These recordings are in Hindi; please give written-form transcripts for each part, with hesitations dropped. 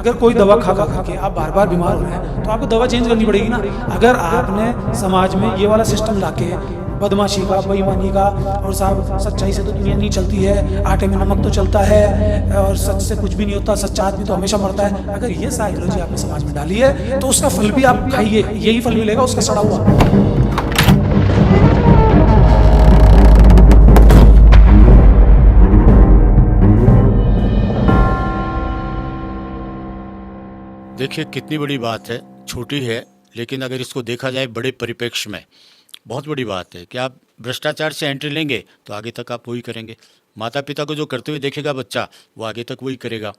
अगर कोई दवा खा खा के आप बार बार बीमार हो रहे हैं तो आपको दवा चेंज करनी पड़ेगी ना। अगर आपने समाज में ये वाला सिस्टम लाके बदमाशी का, बेईमानी का, और साहब सच्चाई से तो दुनिया नहीं चलती है, आटे में नमक तो चलता है, और सच से कुछ भी नहीं होता, सच्चा आदमी तो हमेशा मरता है, अगर ये साइकोलॉजी आपने समाज में डाली है तो उसका फल भी आप खाइए, यही फल मिलेगा उसका सड़ा हुआ। देखिए कितनी बड़ी बात है, छोटी है लेकिन अगर इसको देखा जाए बड़े परिप्रेक्ष्य में बहुत बड़ी बात है कि आप भ्रष्टाचार से एंट्री लेंगे तो आगे तक आप वही करेंगे। माता पिता को जो करते हुए देखेगा बच्चा, वो आगे तक वही करेगा।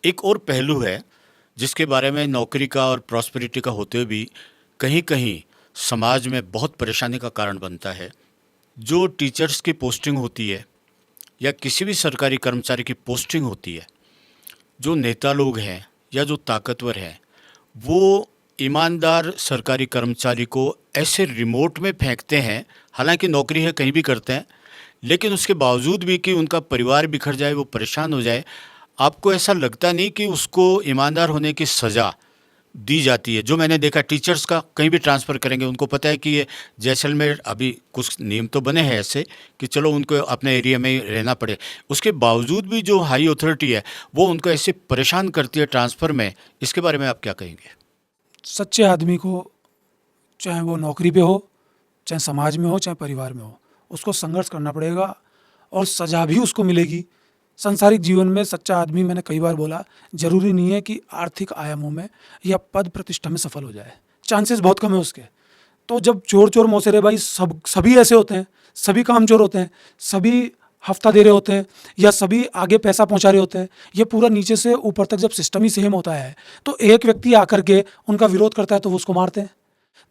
एक और पहलू है जिसके बारे में नौकरी का और प्रॉस्पेरिटी का होते हुए भी कहीं कहीं समाज में बहुत परेशानी का कारण बनता है। जो टीचर्स की पोस्टिंग होती है या किसी भी सरकारी कर्मचारी की पोस्टिंग होती है, जो नेता लोग हैं या जो ताकतवर हैं, वो ईमानदार सरकारी कर्मचारी को ऐसे रिमोट में फेंकते हैं, हालांकि नौकरी है कहीं भी करते हैं, लेकिन उसके बावजूद भी कि उनका परिवार बिखर जाए, वो परेशान हो जाए, आपको ऐसा लगता नहीं कि उसको ईमानदार होने की सज़ा दी जाती है। जो मैंने देखा टीचर्स का कहीं भी ट्रांसफ़र करेंगे, उनको पता है कि ये जैसलमेर, अभी कुछ नियम तो बने हैं ऐसे कि चलो उनको अपने एरिया में ही रहना पड़े, उसके बावजूद भी जो हाई अथॉरिटी है वो उनको ऐसे परेशान करती है ट्रांसफ़र में। इसके बारे में आप क्या कहेंगे? सच्चे आदमी को, चाहे वो नौकरी पे हो, चाहे समाज में हो, चाहे परिवार में हो, उसको संघर्ष करना पड़ेगा और सज़ा भी उसको मिलेगी। सांसारिक जीवन में सच्चा आदमी, मैंने कई बार बोला, जरूरी नहीं है कि आर्थिक आयामों में या पद प्रतिष्ठा में सफल हो जाए, चांसेस बहुत कम है उसके। तो जब चोर चोर मौसेरे भाई सभी ऐसे होते हैं, सभी कामचोर होते हैं, सभी हफ्ता दे रहे होते हैं, या सभी आगे पैसा पहुंचा रहे होते हैं, ये पूरा नीचे से ऊपर तक जब सिस्टम ही सेम होता है तो एक व्यक्ति आकर के उनका विरोध करता है तो वो उसको मारते हैं।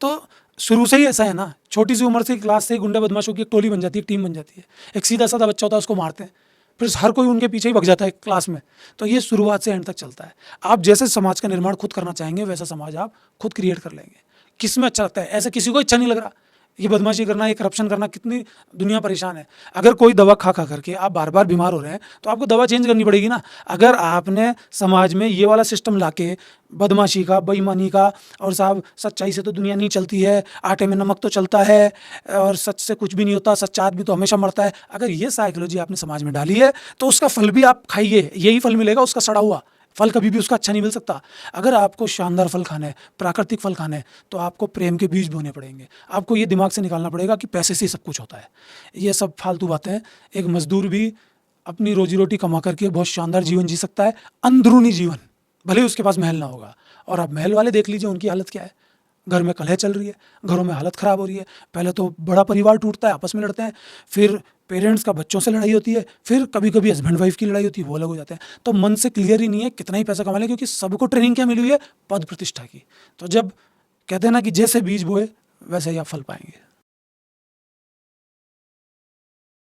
तो शुरू से ही ऐसा है ना, छोटी सी उम्र से क्लास से गुंडा बदमाशों की एक टोली बन जाती है, एक टीम बन जाती है, एक सीधा साधा बच्चा होता है उसको मारते हैं, फिर हर कोई उनके पीछे ही भग जाता है क्लास में। तो ये शुरुआत से एंड तक चलता है। आप जैसे समाज का निर्माण खुद करना चाहेंगे वैसा समाज आप खुद क्रिएट कर लेंगे। किस में अच्छा लगता है? ऐसा किसी को अच्छा नहीं लग रहा ये बदमाशी करना, ये करप्शन करना, कितनी दुनिया परेशान है। अगर कोई दवा खा खा करके आप बार बार बीमार हो रहे हैं तो आपको दवा चेंज करनी पड़ेगी ना। अगर आपने समाज में ये वाला सिस्टम लाके बदमाशी का, बेईमानी का, और साहब सच्चाई से तो दुनिया नहीं चलती है, आटे में नमक तो चलता है, और सच से कुछ भी नहीं होता, सच्चा आदमी तो हमेशा मरता है, अगर ये साइकोलॉजी आपने समाज में डाली है तो उसका फल भी आप खाइए, यही फल मिलेगा उसका सड़ा हुआ। फल कभी भी उसका अच्छा नहीं मिल सकता। अगर आपको शानदार फल खाना है, प्राकृतिक फल खाना है, तो आपको प्रेम के बीज बोने पड़ेंगे। आपको ये दिमाग से निकालना पड़ेगा कि पैसे से ही सब कुछ होता है। ये सब फालतू बातें हैं। एक मजदूर भी अपनी रोजी रोटी कमा करके बहुत शानदार जीवन जी सकता है, अंदरूनी जीवन, भले ही उसके पास महल ना होगा। और आप महल वाले देख लीजिए उनकी हालत क्या है। घर में कलह चल रही है, घरों में हालत ख़राब हो रही है। पहले तो बड़ा परिवार टूटता है, आपस में लड़ते हैं, फिर पेरेंट्स का बच्चों से लड़ाई होती है, फिर कभी कभी हस्बैंड वाइफ की लड़ाई होती है, वो अलग हो जाते हैं। तो मन से क्लियर ही नहीं है कितना ही पैसा कमा लें, क्योंकि सबको ट्रेनिंग क्या मिली हुई है? पद प्रतिष्ठा की। तो जब कहते हैं ना कि जैसे बीज बोए वैसे ही आप फल पाएंगे।